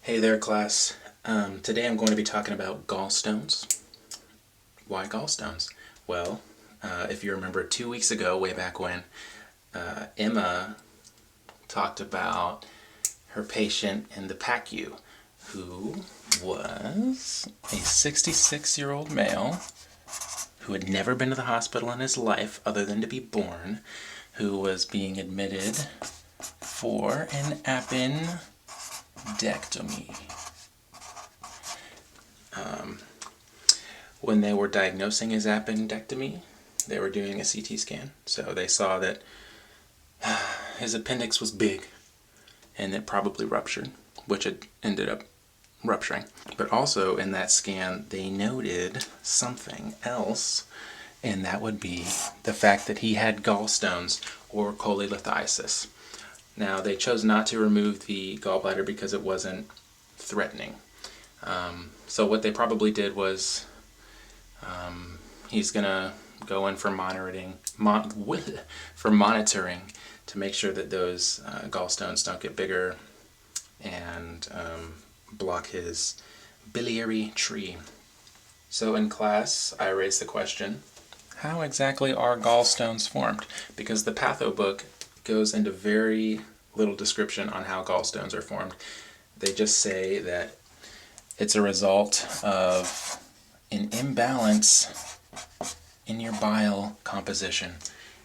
Hey there, class. Today I'm going to be talking about gallstones. Why gallstones? Well, if you remember 2 weeks ago, way back when, Emma talked about her patient in the PACU, who was a 66-year-old male who had never been to the hospital in his life other than to be born, who was being admitted for an appendectomy. When they were diagnosing his appendectomy, they were doing a CT scan. So they saw that his appendix was big and it probably ruptured, which it ended up rupturing. But also in that scan, they noted something else, and that would be the fact that he had gallstones or cholelithiasis. Now, they chose not to remove the gallbladder because it wasn't threatening. So what they probably did was he's going to go in for monitoring to make sure that those gallstones don't get bigger and block his biliary tree. So in class, I raised the question, how exactly are gallstones formed? Because the patho book goes into very little description on how gallstones are formed. They just say that it's a result of an imbalance in your bile composition.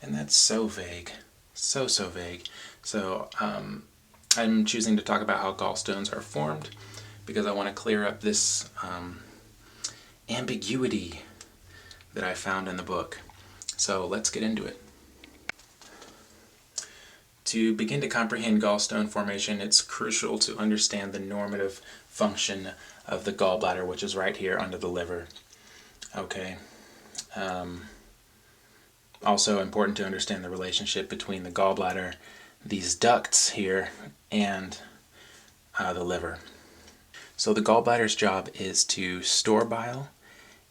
And that's so vague. So vague. So I'm choosing to talk about how gallstones are formed because I want to clear up this ambiguity that I found in the book. So let's get into it. To begin to comprehend gallstone formation, it's crucial to understand the normative function of the gallbladder, which is right here under the liver. Okay. Also important to understand the relationship between the gallbladder, these ducts here, and the liver. So the gallbladder's job is to store bile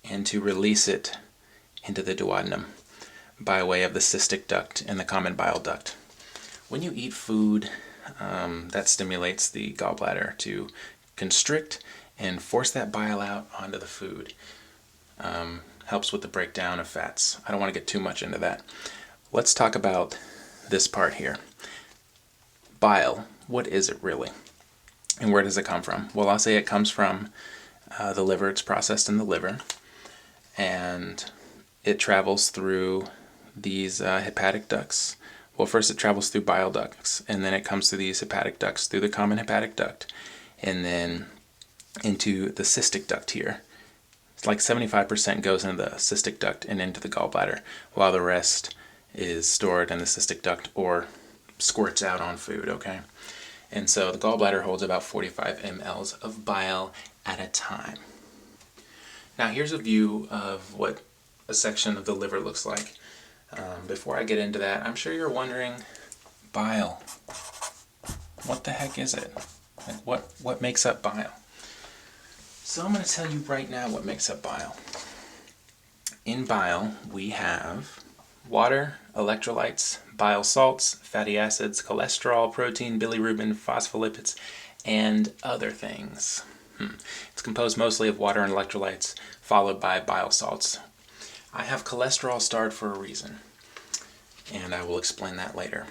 and to release it into the duodenum by way of the cystic duct and the common bile duct. When you eat food, that stimulates the gallbladder to constrict and force that bile out onto the food. Helps with the breakdown of fats. I don't want to get too much into that. Let's talk about this part here. Bile, what is it really? And where does it come from? Well, I'll say it comes from the liver. It's processed in the liver. And it travels through these hepatic ducts. Well, first it travels through bile ducts, and then it comes through these hepatic ducts, through the common hepatic duct, and then into the cystic duct here. It's like 75% goes into the cystic duct and into the gallbladder, while the rest is stored in the cystic duct or squirts out on food, okay? And so the gallbladder holds about 45 mLs of bile at a time. Now here's a view of what a section of the liver looks like. Before I get into that, I'm sure you're wondering, bile, what the heck is it? Like what makes up bile? So I'm going to tell you right now what makes up bile. In bile, we have water, electrolytes, bile salts, fatty acids, cholesterol, protein, bilirubin, phospholipids, and other things. It's composed mostly of water and electrolytes, followed by bile salts. I have cholesterol starred for a reason, and I will explain that later.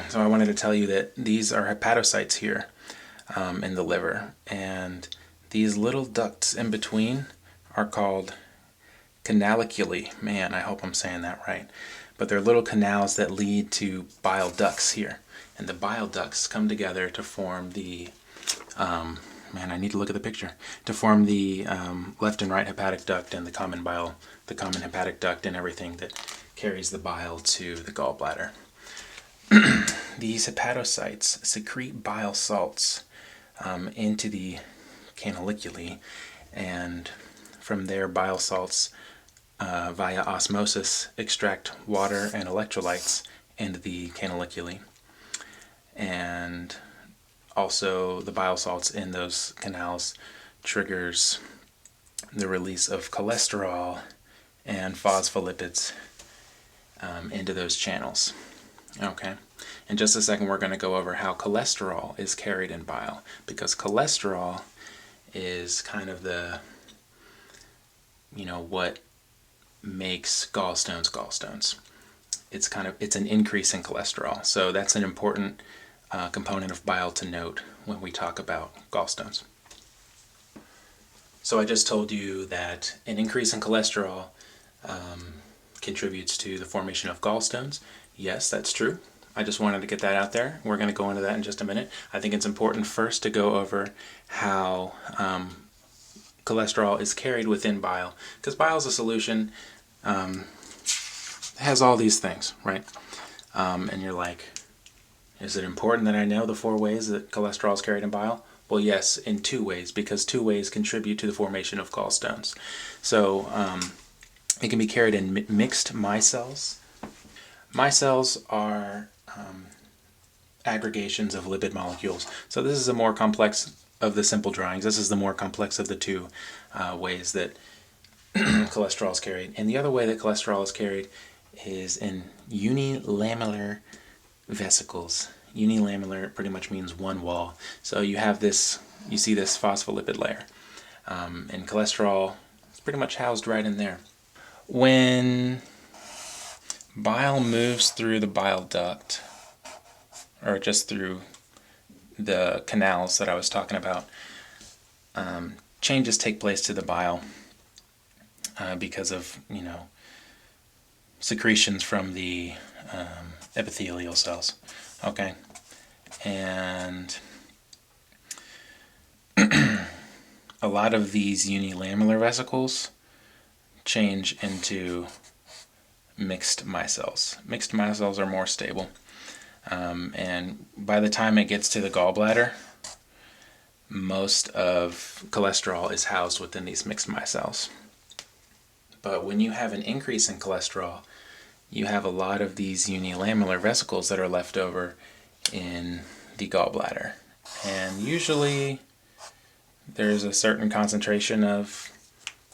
So I wanted to tell you that these are hepatocytes here in the liver, and these little ducts in between are called canaliculi. Man, I hope I'm saying that right. But they're little canals that lead to bile ducts here, and the bile ducts come together to form the I need to look at the picture, to form the left and right hepatic duct and the common hepatic duct and everything that carries the bile to the gallbladder. These hepatocytes secrete bile salts into the canaliculi, and from there bile salts via osmosis extract water and electrolytes into the canaliculi, and also the bile salts in those canals triggers the release of cholesterol and phospholipids into those channels. Okay, In just a second, we're going to go over how cholesterol is carried in bile, because cholesterol is kind of the, what makes gallstones. It's an increase in cholesterol. So that's an important component of bile to note when we talk about gallstones. So I just told you that an increase in cholesterol contributes to the formation of gallstones. Yes, that's true. I just wanted to get that out there. We're going to go into that in just a minute. I think it's important first to go over how cholesterol is carried within bile, because bile is a solution, has all these things, right? And you're like, is it important that I know the 4 ways that cholesterol is carried in bile? Well, yes, in 2 ways, because 2 ways contribute to the formation of gallstones. So it can be carried in mixed micelles. Micelles are aggregations of lipid molecules. So this is a more complex of the simple drawings. This is the more complex of the 2 ways that cholesterol is carried. And the other way that cholesterol is carried is in unilamellar vesicles. Unilamellar pretty much means one wall. So you have this, you see this phospholipid layer. And cholesterol is pretty much housed right in there. When bile moves through the bile duct, or just through the canals that I was talking about, changes take place to the bile because of, secretions from the epithelial cells. Okay, and a lot of these unilamellar vesicles change into mixed micelles. Mixed micelles are more stable, and by the time it gets to the gallbladder, most of cholesterol is housed within these mixed micelles. But when you have an increase in cholesterol, you have a lot of these unilamellar vesicles that are left over in the gallbladder. And usually there's a certain concentration of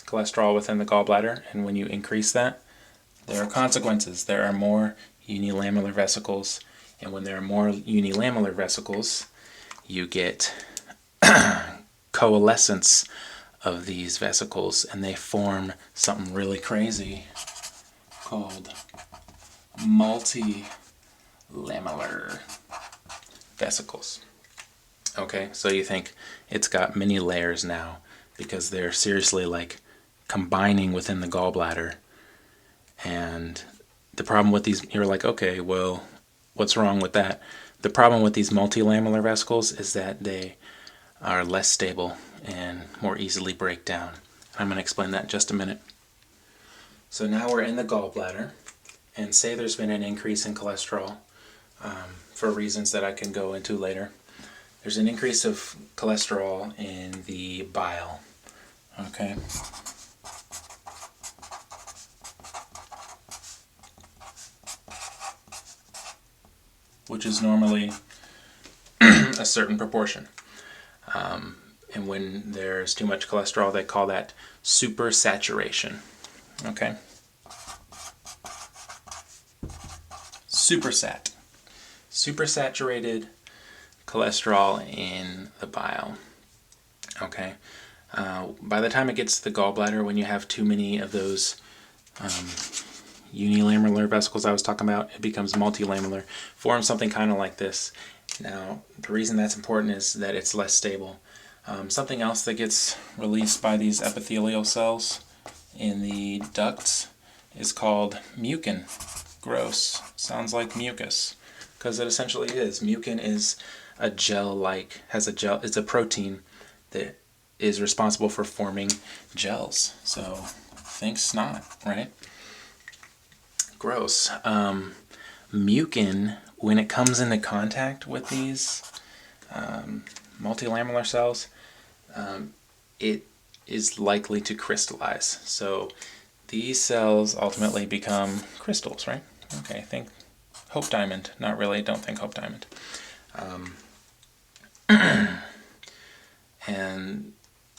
cholesterol within the gallbladder, and when you increase that, there are consequences. There are more unilamellar vesicles, and when there are more unilamellar vesicles, you get coalescence of these vesicles, and they form something really crazy called multilamellar vesicles. Okay, so you think it's got many layers now because they're seriously like combining within the gallbladder. And the problem with these, you're like, okay, well, what's wrong with that? The problem with these multilamellar vesicles is that they are less stable and more easily break down. I'm going to explain that in just a minute. So now we're in the gallbladder, and say there's been an increase in cholesterol for reasons that I can go into later. There's an increase of cholesterol in the bile, okay? Which is normally a certain proportion. And when there's too much cholesterol, they call that supersaturation. Okay? Supersat. Supersaturated cholesterol in the bile. Okay? By the time it gets to the gallbladder, when you have too many of those unilamellar vesicles I was talking about, it becomes multilamellar, forms something kind of like this. Now, the reason that's important is that it's less stable. Something else that gets released by these epithelial cells in the ducts is called mucin. Gross. Sounds like mucus, because it essentially is. Mucin is a gel-like, it's a protein that is responsible for forming gels. So, think snot, right? Gross. Mucin, when it comes into contact with these multilamellar cells, it is likely to crystallize. So these cells ultimately become crystals, right? Okay, think Hope Diamond. Not really, don't think Hope Diamond. And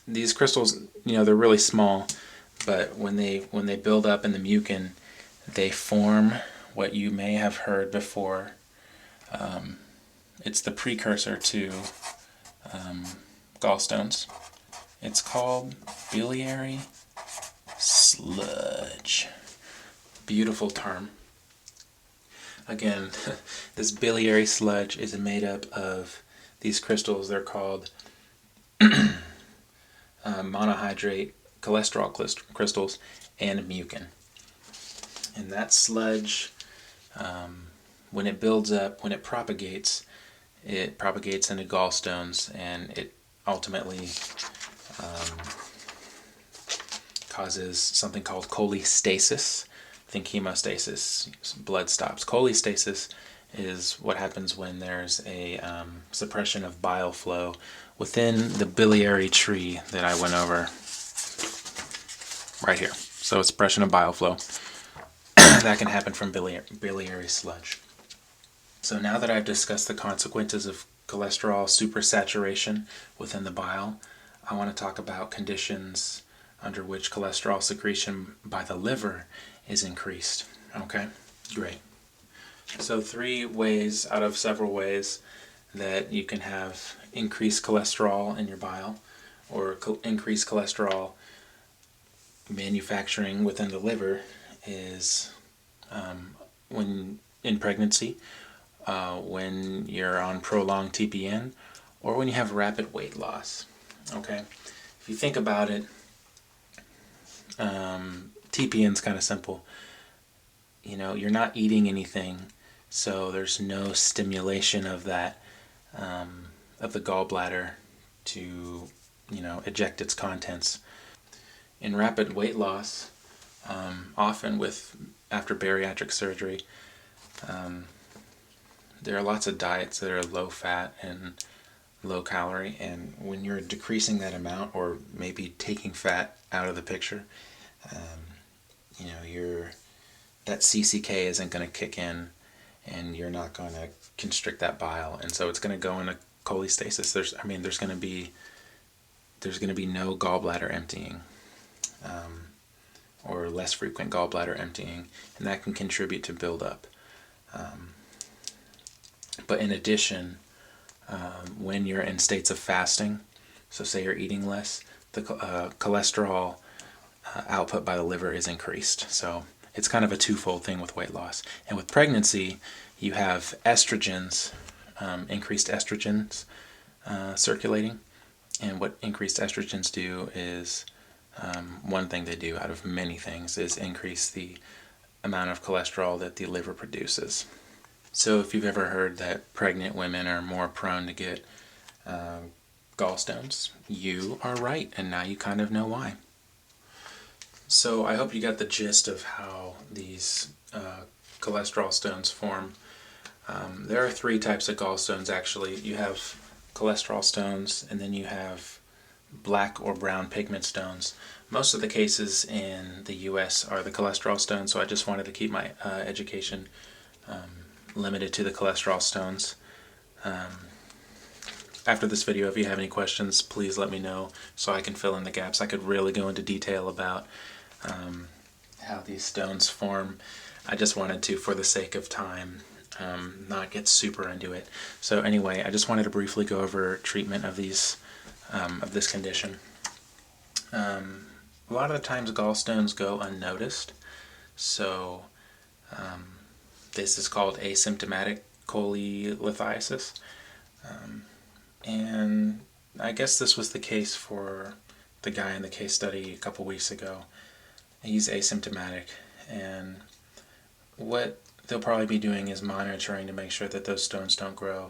these crystals, they're really small, but when they build up in the mucin, they form what you may have heard before It's the precursor to gallstones. It's called biliary sludge. Beautiful term. Again, this biliary sludge is made up of these crystals. They're called monohydrate cholesterol crystals and mucin. And that sludge, when it builds up, when it propagates into gallstones, and it ultimately causes something called cholestasis. Think hemostasis, blood stops. Cholestasis is what happens when there's a suppression of bile flow within the biliary tree that I went over right here. So a suppression of bile flow. That can happen from biliary sludge. So now that I've discussed the consequences of cholesterol supersaturation within the bile, I want to talk about conditions under which cholesterol secretion by the liver is increased. Okay, great. So 3 ways out of several ways that you can have increased cholesterol in your bile, or increased cholesterol manufacturing within the liver, is when in pregnancy, when you're on prolonged TPN, or when you have rapid weight loss. Okay, if you think about it, TPN's kind of simple. You know, you're not eating anything, so there's no stimulation of that, of the gallbladder to, eject its contents. In rapid weight loss, often after bariatric surgery, there are lots of diets that are low fat and low calorie, and when you're decreasing that amount, or maybe taking fat out of the picture, that CCK isn't going to kick in, and you're not going to constrict that bile, and so it's going to go into cholestasis. There's going to be no gallbladder emptying, or less frequent gallbladder emptying, and that can contribute to buildup. But in addition, when you're in states of fasting, so say you're eating less, the cholesterol output by the liver is increased. So it's kind of a twofold thing with weight loss. And with pregnancy, you have estrogens, increased estrogens circulating. And what increased estrogens do is, one thing they do out of many things is increase the amount of cholesterol that the liver produces. So if you've ever heard that pregnant women are more prone to get gallstones, you are right, and now you kind of know why. So I hope you got the gist of how these cholesterol stones form. There are 3 types of gallstones, actually. You have cholesterol stones, and then you have black or brown pigment stones. Most of the cases in the U.S. are the cholesterol stones, so I just wanted to keep my education limited to the cholesterol stones. After this video, if you have any questions, please let me know so I can fill in the gaps. I could really go into detail about how these stones form. I just wanted to, for the sake of time, not get super into it. So anyway, I just wanted to briefly go over treatment of these of this condition. A lot of the times gallstones go unnoticed, so this is called asymptomatic cholelithiasis, and I guess this was the case for the guy in the case study a couple weeks ago. He's asymptomatic, and what they'll probably be doing is monitoring to make sure that those stones don't grow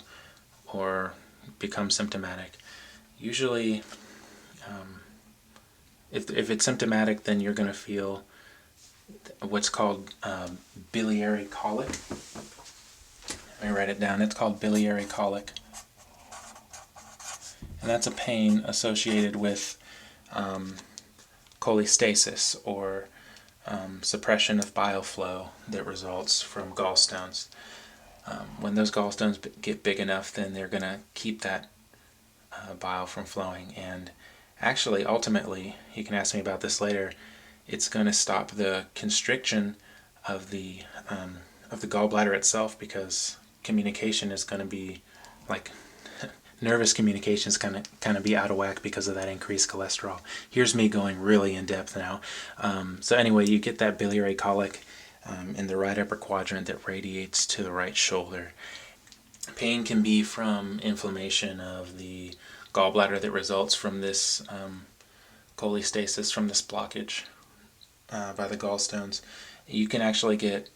or become symptomatic. Usually, if it's symptomatic, then you're going to feel what's called biliary colic. Let me write it down. It's called biliary colic. And that's a pain associated with cholestasis, or suppression of bile flow that results from gallstones. When those gallstones get big enough, then they're going to keep that bile from flowing. And actually, ultimately, you can ask me about this later, it's going to stop the constriction of the gallbladder itself, because communication is going to be like nervous communication is kind of be out of whack because of that increased cholesterol. Here's me going really in depth now. So anyway, you get that biliary colic in the right upper quadrant that radiates to the right shoulder. Pain can be from inflammation of the gallbladder that results from this cholestasis, from this blockage by the gallstones. You can actually get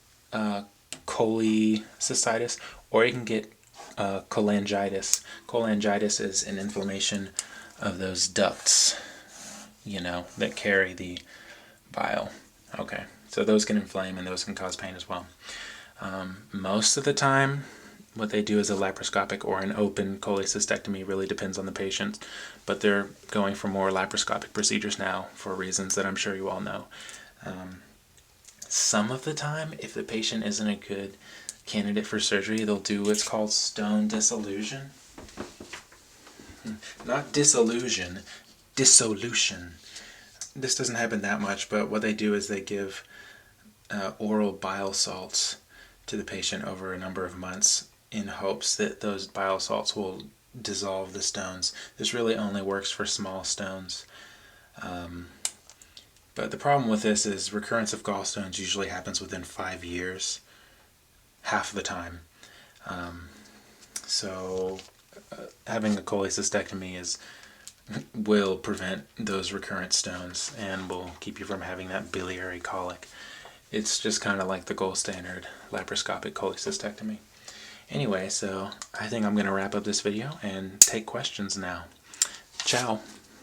cholecystitis, or you can get cholangitis. Cholangitis is an inflammation of those ducts, that carry the bile. Okay, so those can inflame and those can cause pain as well. Most of the time, what they do is a laparoscopic or an open cholecystectomy. Really depends on the patient, but they're going for more laparoscopic procedures now for reasons that I'm sure you all know. Some of the time, if the patient isn't a good candidate for surgery, they'll do what's called stone dissolution. Not disillusion, dissolution. This doesn't happen that much, but what they do is they give oral bile salts to the patient over a number of months in hopes that those bile salts will dissolve the stones. This really only works for small stones. But the problem with this is recurrence of gallstones usually happens within 5 years, half the time. So having a cholecystectomy will prevent those recurrent stones and will keep you from having that biliary colic. It's just kind of like the gold standard laparoscopic cholecystectomy. Anyway, so I think I'm going to wrap up this video and take questions now. Ciao.